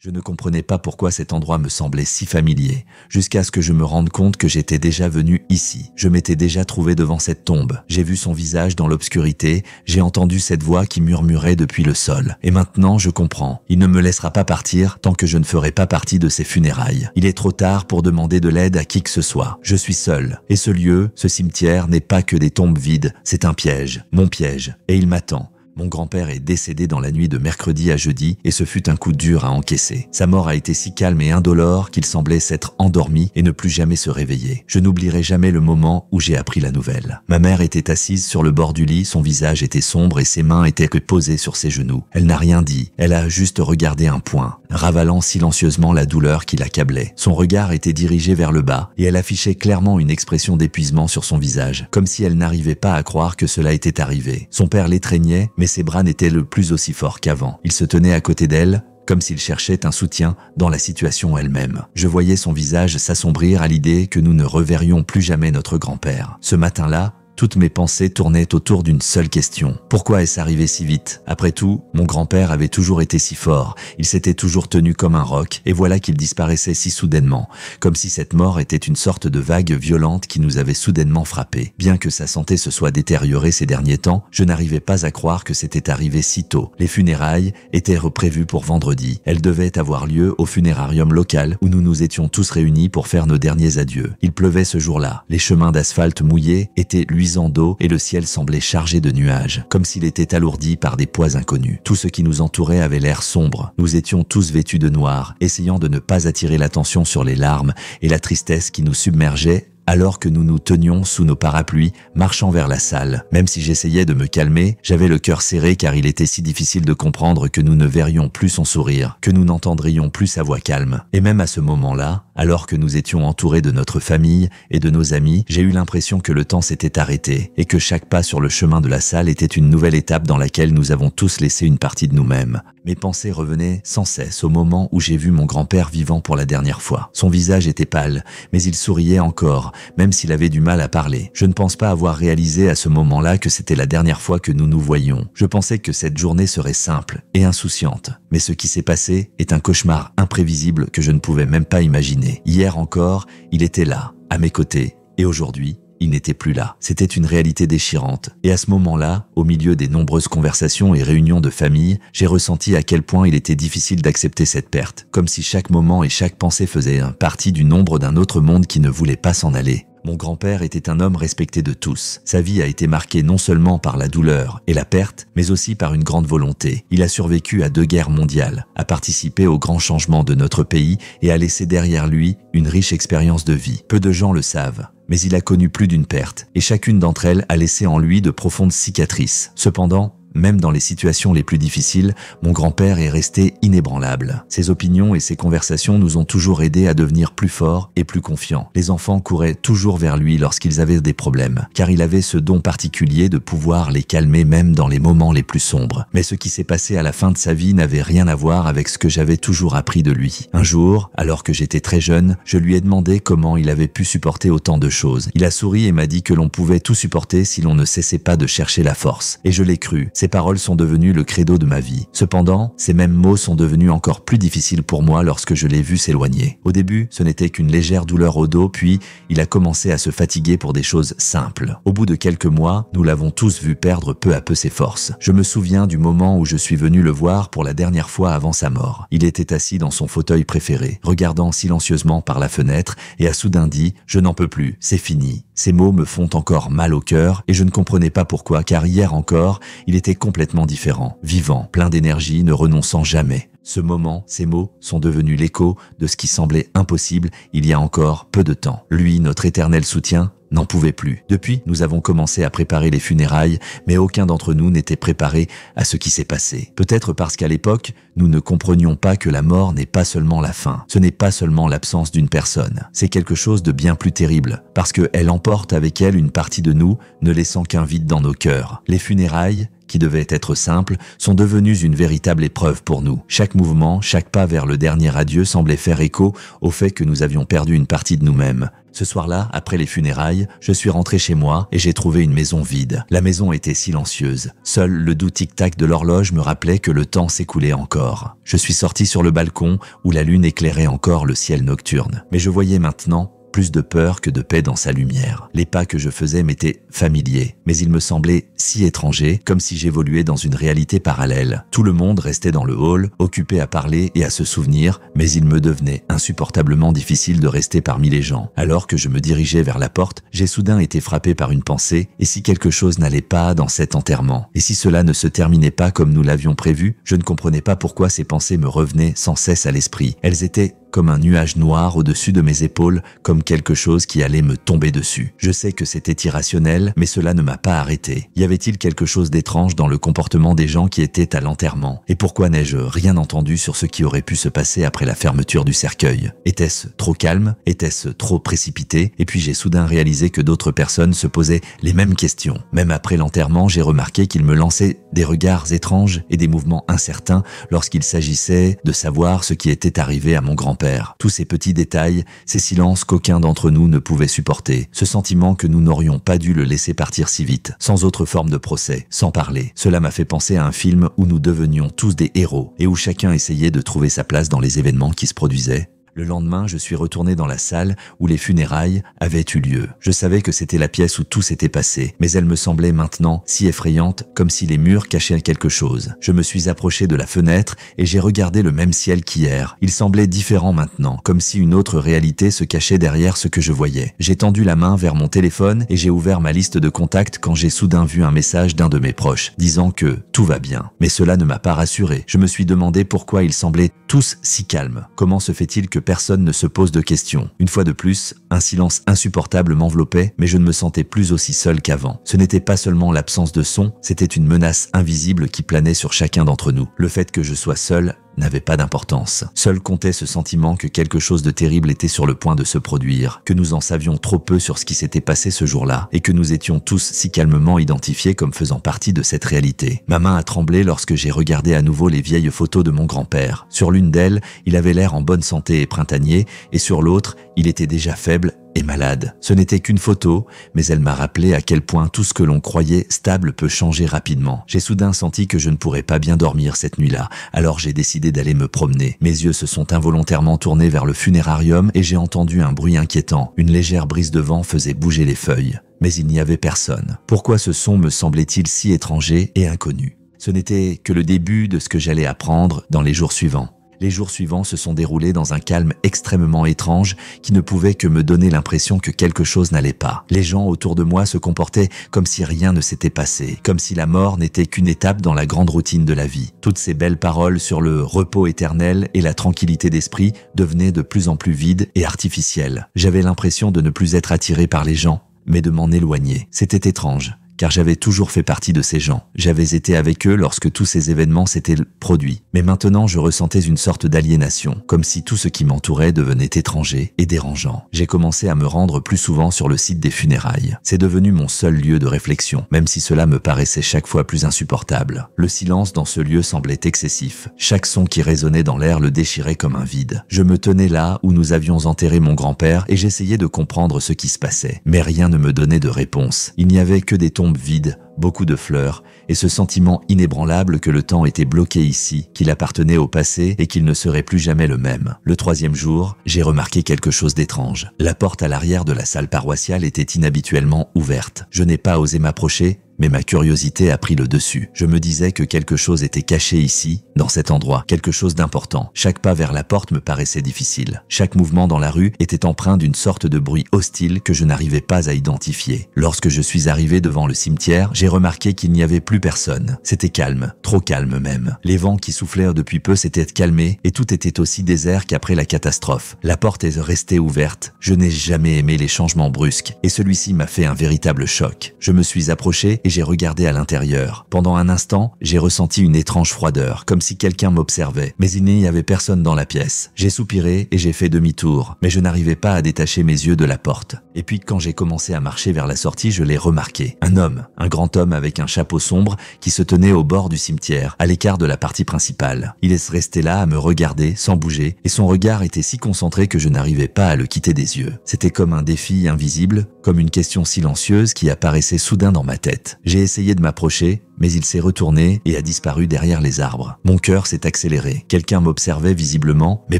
Je ne comprenais pas pourquoi cet endroit me semblait si familier, jusqu'à ce que je me rende compte que j'étais déjà venu ici. Je m'étais déjà trouvé devant cette tombe. J'ai vu son visage dans l'obscurité, j'ai entendu cette voix qui murmurait depuis le sol. Et maintenant, je comprends. Il ne me laissera pas partir tant que je ne ferai pas partie de ses funérailles. Il est trop tard pour demander de l'aide à qui que ce soit. Je suis seul. Et ce lieu, ce cimetière, n'est pas que des tombes vides. C'est un piège. Mon piège. Et il m'attend. Mon grand-père est décédé dans la nuit de mercredi à jeudi et ce fut un coup dur à encaisser. Sa mort a été si calme et indolore qu'il semblait s'être endormi et ne plus jamais se réveiller. Je n'oublierai jamais le moment où j'ai appris la nouvelle. Ma mère était assise sur le bord du lit, son visage était sombre et ses mains étaient posées sur ses genoux. Elle n'a rien dit, elle a juste regardé un point, ravalant silencieusement la douleur qui l'accablait. Son regard était dirigé vers le bas et elle affichait clairement une expression d'épuisement sur son visage, comme si elle n'arrivait pas à croire que cela était arrivé. Son père l'étreignait, mais ses bras n'étaient le plus aussi forts qu'avant. Il se tenait à côté d'elle, comme s'il cherchait un soutien dans la situation elle-même. Je voyais son visage s'assombrir à l'idée que nous ne reverrions plus jamais notre grand-père. Ce matin-là, toutes mes pensées tournaient autour d'une seule question. Pourquoi est-ce arrivé si vite? Après tout, mon grand-père avait toujours été si fort, il s'était toujours tenu comme un roc, et voilà qu'il disparaissait si soudainement, comme si cette mort était une sorte de vague violente qui nous avait soudainement frappés. Bien que sa santé se soit détériorée ces derniers temps, je n'arrivais pas à croire que c'était arrivé si tôt. Les funérailles étaient prévues pour vendredi. Elles devaient avoir lieu au funérarium local où nous nous étions tous réunis pour faire nos derniers adieux. Il pleuvait ce jour-là. Les chemins d'asphalte mouillés étaient luisants d'eau et le ciel semblait chargé de nuages, comme s'il était alourdi par des poids inconnus. Tout ce qui nous entourait avait l'air sombre. Nous étions tous vêtus de noir, essayant de ne pas attirer l'attention sur les larmes et la tristesse qui nous submergeaient alors que nous nous tenions sous nos parapluies, marchant vers la salle. Même si j'essayais de me calmer, j'avais le cœur serré car il était si difficile de comprendre que nous ne verrions plus son sourire, que nous n'entendrions plus sa voix calme. Et même à ce moment-là, alors que nous étions entourés de notre famille et de nos amis, j'ai eu l'impression que le temps s'était arrêté et que chaque pas sur le chemin de la salle était une nouvelle étape dans laquelle nous avons tous laissé une partie de nous-mêmes. Mes pensées revenaient sans cesse au moment où j'ai vu mon grand-père vivant pour la dernière fois. Son visage était pâle, mais il souriait encore, même s'il avait du mal à parler. Je ne pense pas avoir réalisé à ce moment-là que c'était la dernière fois que nous nous voyions. Je pensais que cette journée serait simple et insouciante. Mais ce qui s'est passé est un cauchemar imprévisible que je ne pouvais même pas imaginer. Hier encore, il était là, à mes côtés, et aujourd'hui, il n'était plus là. C'était une réalité déchirante. Et à ce moment-là, au milieu des nombreuses conversations et réunions de famille, j'ai ressenti à quel point il était difficile d'accepter cette perte, comme si chaque moment et chaque pensée faisait partie du nombre d'un autre monde qui ne voulait pas s'en aller. Mon grand-père était un homme respecté de tous. Sa vie a été marquée non seulement par la douleur et la perte, mais aussi par une grande volonté. Il a survécu à 2 guerres mondiales, a participé aux grands changements de notre pays et a laissé derrière lui une riche expérience de vie. Peu de gens le savent, mais il a connu plus d'une perte, et chacune d'entre elles a laissé en lui de profondes cicatrices. Cependant, même dans les situations les plus difficiles, mon grand-père est resté inébranlable. Ses opinions et ses conversations nous ont toujours aidés à devenir plus forts et plus confiants. Les enfants couraient toujours vers lui lorsqu'ils avaient des problèmes, car il avait ce don particulier de pouvoir les calmer même dans les moments les plus sombres. Mais ce qui s'est passé à la fin de sa vie n'avait rien à voir avec ce que j'avais toujours appris de lui. Un jour, alors que j'étais très jeune, je lui ai demandé comment il avait pu supporter autant de choses. Il a souri et m'a dit que l'on pouvait tout supporter si l'on ne cessait pas de chercher la force. Et je l'ai cru. Ces paroles sont devenues le credo de ma vie. Cependant, ces mêmes mots sont devenus encore plus difficiles pour moi lorsque je l'ai vu s'éloigner. Au début, ce n'était qu'une légère douleur au dos, puis il a commencé à se fatiguer pour des choses simples. Au bout de quelques mois, nous l'avons tous vu perdre peu à peu ses forces. Je me souviens du moment où je suis venu le voir pour la dernière fois avant sa mort. Il était assis dans son fauteuil préféré, regardant silencieusement par la fenêtre et a soudain dit « Je n'en peux plus, c'est fini ». Ces mots me font encore mal au cœur et je ne comprenais pas pourquoi, car hier encore, il était complètement différent, vivant, plein d'énergie, ne renonçant jamais. Ce moment, ces mots, sont devenus l'écho de ce qui semblait impossible il y a encore peu de temps. Lui, notre éternel soutien, n'en pouvait plus. Depuis, nous avons commencé à préparer les funérailles, mais aucun d'entre nous n'était préparé à ce qui s'est passé. Peut-être parce qu'à l'époque, nous ne comprenions pas que la mort n'est pas seulement la fin. Ce n'est pas seulement l'absence d'une personne. C'est quelque chose de bien plus terrible, parce qu'elle emporte avec elle une partie de nous, ne laissant qu'un vide dans nos cœurs. Les funérailles, qui devaient être simples, sont devenus une véritable épreuve pour nous. Chaque mouvement, chaque pas vers le dernier adieu semblait faire écho au fait que nous avions perdu une partie de nous-mêmes. Ce soir-là, après les funérailles, je suis rentré chez moi et j'ai trouvé une maison vide. La maison était silencieuse. Seul le doux tic-tac de l'horloge me rappelait que le temps s'écoulait encore. Je suis sorti sur le balcon où la lune éclairait encore le ciel nocturne. Mais je voyais maintenant plus de peur que de paix dans sa lumière. Les pas que je faisais m'étaient familiers, mais ils me semblaient si étrangers, comme si j'évoluais dans une réalité parallèle. Tout le monde restait dans le hall, occupé à parler et à se souvenir, mais il me devenait insupportablement difficile de rester parmi les gens. Alors que je me dirigeais vers la porte, j'ai soudain été frappé par une pensée, et si quelque chose n'allait pas dans cet enterrement? Et si cela ne se terminait pas comme nous l'avions prévu? Je ne comprenais pas pourquoi ces pensées me revenaient sans cesse à l'esprit. Elles étaient comme un nuage noir au-dessus de mes épaules, comme quelque chose qui allait me tomber dessus. Je sais que c'était irrationnel, mais cela ne m'a pas arrêté. Y avait-il quelque chose d'étrange dans le comportement des gens qui étaient à l'enterrement? Et pourquoi n'ai-je rien entendu sur ce qui aurait pu se passer après la fermeture du cercueil? Était-ce trop calme? Était-ce trop précipité? Et puis j'ai soudain réalisé que d'autres personnes se posaient les mêmes questions. Même après l'enterrement, j'ai remarqué qu'ils me lançaient des regards étranges et des mouvements incertains lorsqu'il s'agissait de savoir ce qui était arrivé à mon grand-père. Tous ces petits détails, ces silences qu'aucun d'entre nous ne pouvait supporter, ce sentiment que nous n'aurions pas dû le laisser partir si vite, sans autre forme de procès, sans parler. Cela m'a fait penser à un film où nous devenions tous des héros et où chacun essayait de trouver sa place dans les événements qui se produisaient. Le lendemain, je suis retourné dans la salle où les funérailles avaient eu lieu. Je savais que c'était la pièce où tout s'était passé, mais elle me semblait maintenant si effrayante, comme si les murs cachaient quelque chose. Je me suis approché de la fenêtre et j'ai regardé le même ciel qu'hier. Il semblait différent maintenant, comme si une autre réalité se cachait derrière ce que je voyais. J'ai tendu la main vers mon téléphone et j'ai ouvert ma liste de contacts quand j'ai soudain vu un message d'un de mes proches, disant que tout va bien. Mais cela ne m'a pas rassuré. Je me suis demandé pourquoi ils semblaient tous si calmes. Comment se fait-il que personne ne se pose de questions? Une fois de plus, un silence insupportable m'enveloppait, mais je ne me sentais plus aussi seul qu'avant. Ce n'était pas seulement l'absence de son, c'était une menace invisible qui planait sur chacun d'entre nous. Le fait que je sois seul n'avait pas d'importance. Seul comptait ce sentiment que quelque chose de terrible était sur le point de se produire, que nous en savions trop peu sur ce qui s'était passé ce jour-là, et que nous étions tous si calmement identifiés comme faisant partie de cette réalité. Ma main a tremblé lorsque j'ai regardé à nouveau les vieilles photos de mon grand-père. Sur l'une d'elles, il avait l'air en bonne santé et printanier, et sur l'autre, il était déjà faible et malade. Ce n'était qu'une photo, mais elle m'a rappelé à quel point tout ce que l'on croyait stable peut changer rapidement. J'ai soudain senti que je ne pourrais pas bien dormir cette nuit-là, alors j'ai décidé d'aller me promener. Mes yeux se sont involontairement tournés vers le funérarium et j'ai entendu un bruit inquiétant. Une légère brise de vent faisait bouger les feuilles. Mais il n'y avait personne. Pourquoi ce son me semblait-il si étranger et inconnu? Ce n'était que le début de ce que j'allais apprendre dans les jours suivants. Les jours suivants se sont déroulés dans un calme extrêmement étrange qui ne pouvait que me donner l'impression que quelque chose n'allait pas. Les gens autour de moi se comportaient comme si rien ne s'était passé, comme si la mort n'était qu'une étape dans la grande routine de la vie. Toutes ces belles paroles sur le repos éternel et la tranquillité d'esprit devenaient de plus en plus vides et artificielles. J'avais l'impression de ne plus être attiré par les gens, mais de m'en éloigner. C'était étrange. Car j'avais toujours fait partie de ces gens. J'avais été avec eux lorsque tous ces événements s'étaient produits. Mais maintenant, je ressentais une sorte d'aliénation, comme si tout ce qui m'entourait devenait étranger et dérangeant. J'ai commencé à me rendre plus souvent sur le site des funérailles. C'est devenu mon seul lieu de réflexion, même si cela me paraissait chaque fois plus insupportable. Le silence dans ce lieu semblait excessif. Chaque son qui résonnait dans l'air le déchirait comme un vide. Je me tenais là où nous avions enterré mon grand-père et j'essayais de comprendre ce qui se passait. Mais rien ne me donnait de réponse. Il n'y avait que des tombes vides, beaucoup de fleurs, et ce sentiment inébranlable que le temps était bloqué ici, qu'il appartenait au passé et qu'il ne serait plus jamais le même. Le troisième jour, j'ai remarqué quelque chose d'étrange. La porte à l'arrière de la salle paroissiale était inhabituellement ouverte. Je n'ai pas osé m'approcher, mais ma curiosité a pris le dessus. Je me disais que quelque chose était caché ici, dans cet endroit, quelque chose d'important. Chaque pas vers la porte me paraissait difficile. Chaque mouvement dans la rue était empreint d'une sorte de bruit hostile que je n'arrivais pas à identifier. Lorsque je suis arrivé devant le cimetière, j'ai remarqué qu'il n'y avait plus personne. C'était calme, trop calme même. Les vents qui soufflaient depuis peu s'étaient calmés et tout était aussi désert qu'après la catastrophe. La porte est restée ouverte. Je n'ai jamais aimé les changements brusques et celui-ci m'a fait un véritable choc. Je me suis approché et j'ai regardé à l'intérieur. Pendant un instant, j'ai ressenti une étrange froideur, comme si quelqu'un m'observait. Mais il n'y avait personne dans la pièce. J'ai soupiré et j'ai fait demi-tour, mais je n'arrivais pas à détacher mes yeux de la porte. Et puis quand j'ai commencé à marcher vers la sortie, je l'ai remarqué. Un homme, un grand grand homme avec un chapeau sombre qui se tenait au bord du cimetière, à l'écart de la partie principale. Il restait là à me regarder, sans bouger, et son regard était si concentré que je n'arrivais pas à le quitter des yeux. C'était comme un défi invisible, comme une question silencieuse qui apparaissait soudain dans ma tête. J'ai essayé de m'approcher, mais il s'est retourné et a disparu derrière les arbres. Mon cœur s'est accéléré. Quelqu'un m'observait visiblement, mais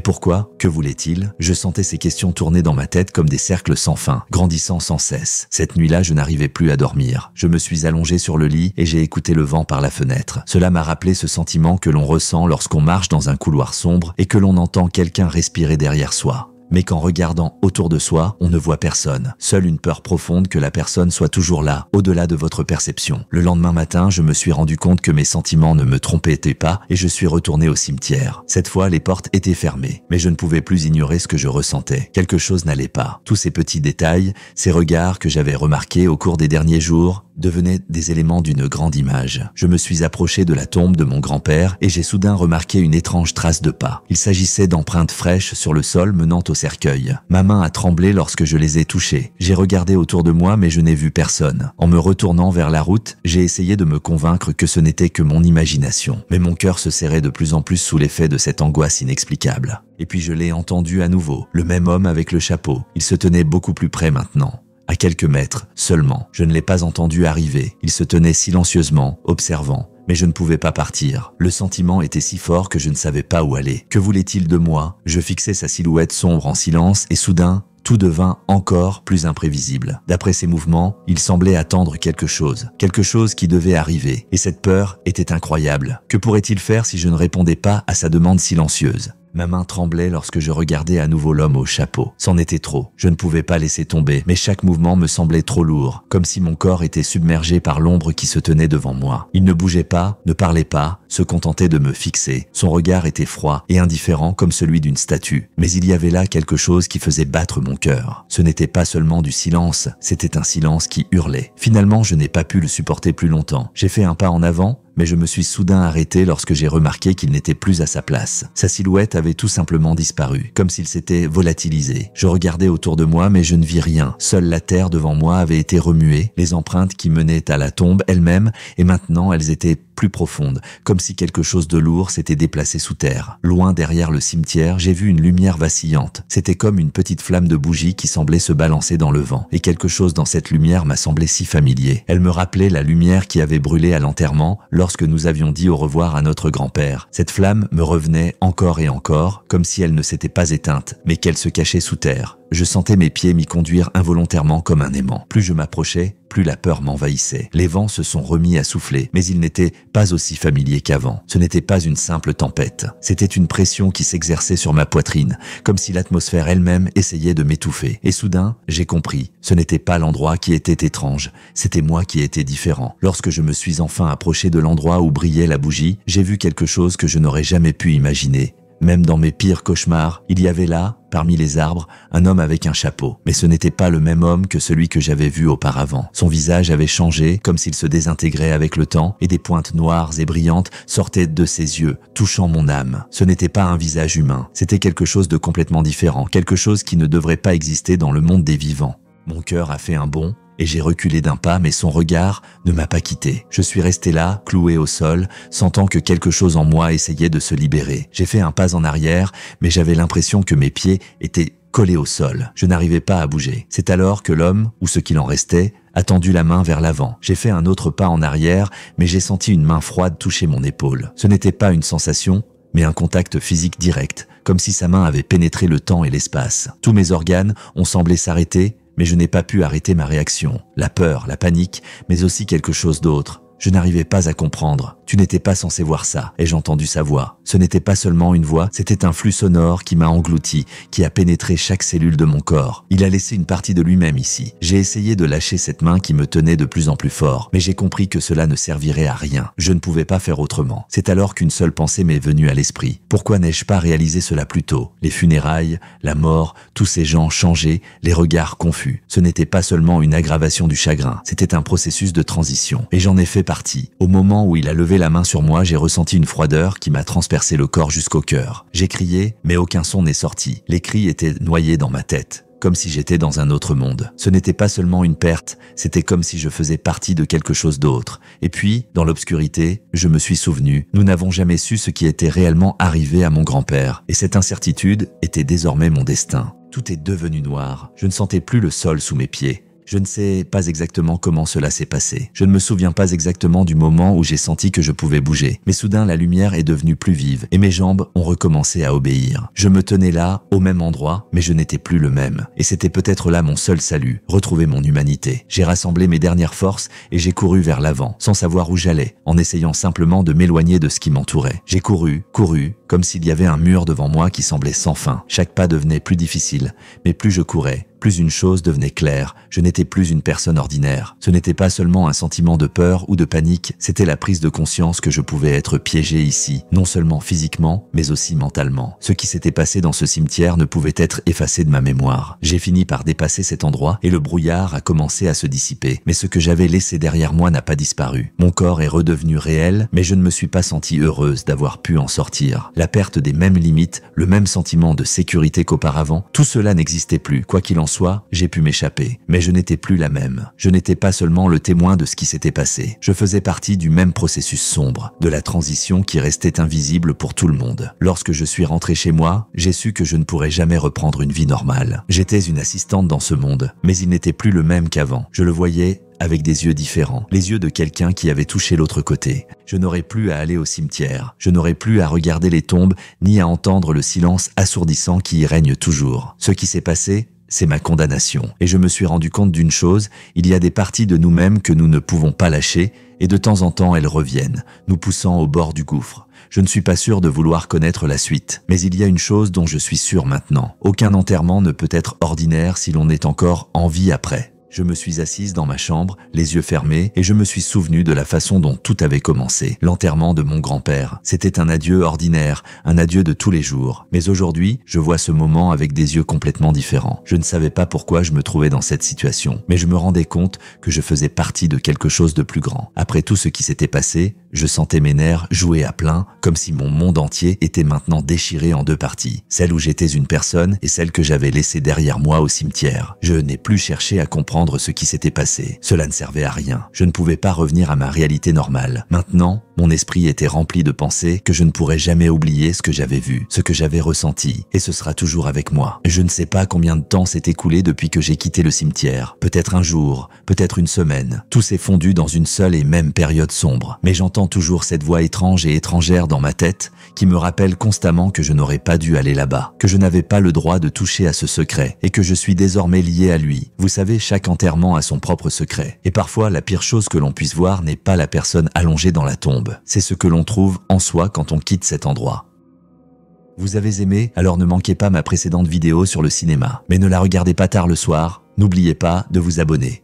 pourquoi? Que voulait-il? Je sentais ces questions tourner dans ma tête comme des cercles sans fin, grandissant sans cesse. Cette nuit-là, je n'arrivais plus à dormir. Je me suis allongé sur le lit et j'ai écouté le vent par la fenêtre. Cela m'a rappelé ce sentiment que l'on ressent lorsqu'on marche dans un couloir sombre et que l'on entend quelqu'un respirer derrière soi. Mais qu'en regardant autour de soi, on ne voit personne. Seule une peur profonde que la personne soit toujours là, au-delà de votre perception. Le lendemain matin, je me suis rendu compte que mes sentiments ne me trompaient pas et je suis retourné au cimetière. Cette fois, les portes étaient fermées, mais je ne pouvais plus ignorer ce que je ressentais. Quelque chose n'allait pas. Tous ces petits détails, ces regards que j'avais remarqués au cours des derniers jours, devenaient des éléments d'une grande image. Je me suis approché de la tombe de mon grand-père et j'ai soudain remarqué une étrange trace de pas. Il s'agissait d'empreintes fraîches sur le sol menant au cercueil. Ma main a tremblé lorsque je les ai touchées. J'ai regardé autour de moi mais je n'ai vu personne. En me retournant vers la route, j'ai essayé de me convaincre que ce n'était que mon imagination. Mais mon cœur se serrait de plus en plus sous l'effet de cette angoisse inexplicable. Et puis je l'ai entendu à nouveau, le même homme avec le chapeau. Il se tenait beaucoup plus près maintenant. À quelques mètres seulement, je ne l'ai pas entendu arriver. Il se tenait silencieusement, observant. Mais je ne pouvais pas partir. Le sentiment était si fort que je ne savais pas où aller. Que voulait-il de moi? Je fixais sa silhouette sombre en silence et soudain, tout devint encore plus imprévisible. D'après ses mouvements, il semblait attendre quelque chose qui devait arriver. Et cette peur était incroyable. Que pourrait-il faire si je ne répondais pas à sa demande silencieuse? Ma main tremblait lorsque je regardais à nouveau l'homme au chapeau. C'en était trop. Je ne pouvais pas laisser tomber, mais chaque mouvement me semblait trop lourd, comme si mon corps était submergé par l'ombre qui se tenait devant moi. Il ne bougeait pas, ne parlait pas, se contentait de me fixer. Son regard était froid et indifférent comme celui d'une statue. Mais il y avait là quelque chose qui faisait battre mon cœur. Ce n'était pas seulement du silence, c'était un silence qui hurlait. Finalement, je n'ai pas pu le supporter plus longtemps. J'ai fait un pas en avant, mais je me suis soudain arrêté lorsque j'ai remarqué qu'il n'était plus à sa place. Sa silhouette avait tout simplement disparu, comme s'il s'était volatilisé. Je regardais autour de moi, mais je ne vis rien. Seule la terre devant moi avait été remuée, les empreintes qui menaient à la tombe elles-mêmes, et maintenant elles étaient plus profondes, comme si quelque chose de lourd s'était déplacé sous terre. Loin derrière le cimetière, j'ai vu une lumière vacillante. C'était comme une petite flamme de bougie qui semblait se balancer dans le vent. Et quelque chose dans cette lumière m'a semblé si familier. Elle me rappelait la lumière qui avait brûlé à l'enterrement lorsque nous avions dit au revoir à notre grand-père. Cette flamme me revenait encore et encore, comme si elle ne s'était pas éteinte, mais qu'elle se cachait sous terre. Je sentais mes pieds m'y conduire involontairement comme un aimant. Plus je m'approchais, plus la peur m'envahissait. Les vents se sont remis à souffler, mais ils n'étaient pas aussi familiers qu'avant. Ce n'était pas une simple tempête. C'était une pression qui s'exerçait sur ma poitrine, comme si l'atmosphère elle-même essayait de m'étouffer. Et soudain, j'ai compris. Ce n'était pas l'endroit qui était étrange, c'était moi qui étais différent. Lorsque je me suis enfin approché de l'endroit où brillait la bougie, j'ai vu quelque chose que je n'aurais jamais pu imaginer. Même dans mes pires cauchemars, il y avait là, parmi les arbres, un homme avec un chapeau. Mais ce n'était pas le même homme que celui que j'avais vu auparavant. Son visage avait changé, comme s'il se désintégrait avec le temps, et des pointes noires et brillantes sortaient de ses yeux, touchant mon âme. Ce n'était pas un visage humain, c'était quelque chose de complètement différent, quelque chose qui ne devrait pas exister dans le monde des vivants. Mon cœur a fait un bond, et j'ai reculé d'un pas, mais son regard ne m'a pas quitté. Je suis resté là, cloué au sol, sentant que quelque chose en moi essayait de se libérer. J'ai fait un pas en arrière, mais j'avais l'impression que mes pieds étaient collés au sol. Je n'arrivais pas à bouger. C'est alors que l'homme, ou ce qu'il en restait, a tendu la main vers l'avant. J'ai fait un autre pas en arrière, mais j'ai senti une main froide toucher mon épaule. Ce n'était pas une sensation, mais un contact physique direct, comme si sa main avait pénétré le temps et l'espace. Tous mes organes ont semblé s'arrêter, mais je n'ai pas pu arrêter ma réaction. La peur, la panique, mais aussi quelque chose d'autre. Je n'arrivais pas à comprendre. Tu n'étais pas censé voir ça. Ai-je entendu sa voix? Ce n'était pas seulement une voix, c'était un flux sonore qui m'a englouti, qui a pénétré chaque cellule de mon corps. Il a laissé une partie de lui-même ici. J'ai essayé de lâcher cette main qui me tenait de plus en plus fort, mais j'ai compris que cela ne servirait à rien. Je ne pouvais pas faire autrement. C'est alors qu'une seule pensée m'est venue à l'esprit. Pourquoi n'ai-je pas réalisé cela plus tôt? Les funérailles, la mort, tous ces gens changés, les regards confus. Ce n'était pas seulement une aggravation du chagrin, c'était un processus de transition. Et j'en ai fait partie. Au moment où il a levé la main sur moi, j'ai ressenti une froideur qui m'a transpercé le corps jusqu'au cœur. J'ai crié, mais aucun son n'est sorti. Les cris étaient noyés dans ma tête. comme si j'étais dans un autre monde. Ce n'était pas seulement une perte, c'était comme si je faisais partie de quelque chose d'autre. Et puis, dans l'obscurité, je me suis souvenu, nous n'avons jamais su ce qui était réellement arrivé à mon grand-père. Et cette incertitude était désormais mon destin. Tout est devenu noir. Je ne sentais plus le sol sous mes pieds. Je ne sais pas exactement comment cela s'est passé. Je ne me souviens pas exactement du moment où j'ai senti que je pouvais bouger. Mais soudain, la lumière est devenue plus vive et mes jambes ont recommencé à obéir. Je me tenais là, au même endroit, mais je n'étais plus le même. Et c'était peut-être là mon seul salut, retrouver mon humanité. J'ai rassemblé mes dernières forces et j'ai couru vers l'avant, sans savoir où j'allais, en essayant simplement de m'éloigner de ce qui m'entourait. J'ai couru, comme s'il y avait un mur devant moi qui semblait sans fin. Chaque pas devenait plus difficile, mais plus je courais, plus une chose devenait claire, je n'étais plus une personne ordinaire. Ce n'était pas seulement un sentiment de peur ou de panique, c'était la prise de conscience que je pouvais être piégé ici, non seulement physiquement, mais aussi mentalement. Ce qui s'était passé dans ce cimetière ne pouvait être effacé de ma mémoire. J'ai fini par dépasser cet endroit et le brouillard a commencé à se dissiper. Mais ce que j'avais laissé derrière moi n'a pas disparu. Mon corps est redevenu réel, mais je ne me suis pas sentie heureuse d'avoir pu en sortir. La perte des mêmes limites, le même sentiment de sécurité qu'auparavant, tout cela n'existait plus. Quoi qu'il en soit, j'ai pu m'échapper. Mais je n'étais plus la même. Je n'étais pas seulement le témoin de ce qui s'était passé. Je faisais partie du même processus sombre, de la transition qui restait invisible pour tout le monde. Lorsque je suis rentré chez moi, j'ai su que je ne pourrais jamais reprendre une vie normale. J'étais une assistante dans ce monde, mais il n'était plus le même qu'avant. Je le voyais avec des yeux différents, les yeux de quelqu'un qui avait touché l'autre côté. Je n'aurais plus à aller au cimetière, je n'aurais plus à regarder les tombes, ni à entendre le silence assourdissant qui y règne toujours. Ce qui s'est passé, c'est ma condamnation. Et je me suis rendu compte d'une chose, il y a des parties de nous-mêmes que nous ne pouvons pas lâcher, et de temps en temps elles reviennent, nous poussant au bord du gouffre. Je ne suis pas sûr de vouloir connaître la suite, mais il y a une chose dont je suis sûr maintenant. Aucun enterrement ne peut être ordinaire si l'on est encore en vie après. Je me suis assise dans ma chambre, les yeux fermés, et je me suis souvenu de la façon dont tout avait commencé. L'enterrement de mon grand-père. C'était un adieu ordinaire, un adieu de tous les jours. Mais aujourd'hui, je vois ce moment avec des yeux complètement différents. Je ne savais pas pourquoi je me trouvais dans cette situation, mais je me rendais compte que je faisais partie de quelque chose de plus grand. Après tout ce qui s'était passé, je sentais mes nerfs jouer à plein, comme si mon monde entier était maintenant déchiré en deux parties. Celle où j'étais une personne et celle que j'avais laissée derrière moi au cimetière. Je n'ai plus cherché à comprendre ce qui s'était passé. Cela ne servait à rien. Je ne pouvais pas revenir à ma réalité normale. Maintenant, mon esprit était rempli de pensées que je ne pourrais jamais oublier ce que j'avais vu, ce que j'avais ressenti, et ce sera toujours avec moi. Je ne sais pas combien de temps s'est écoulé depuis que j'ai quitté le cimetière. Peut-être un jour, peut-être une semaine. Tout s'est fondu dans une seule et même période sombre. Mais j'entends toujours cette voix étrange et étrangère dans ma tête qui me rappelle constamment que je n'aurais pas dû aller là-bas, que je n'avais pas le droit de toucher à ce secret et que je suis désormais lié à lui. Vous savez, chaque enterrement a son propre secret. Et parfois, la pire chose que l'on puisse voir n'est pas la personne allongée dans la tombe. C'est ce que l'on trouve en soi quand on quitte cet endroit. Vous avez aimé? Alors ne manquez pas ma précédente vidéo sur le cinéma. Mais ne la regardez pas tard le soir. N'oubliez pas de vous abonner.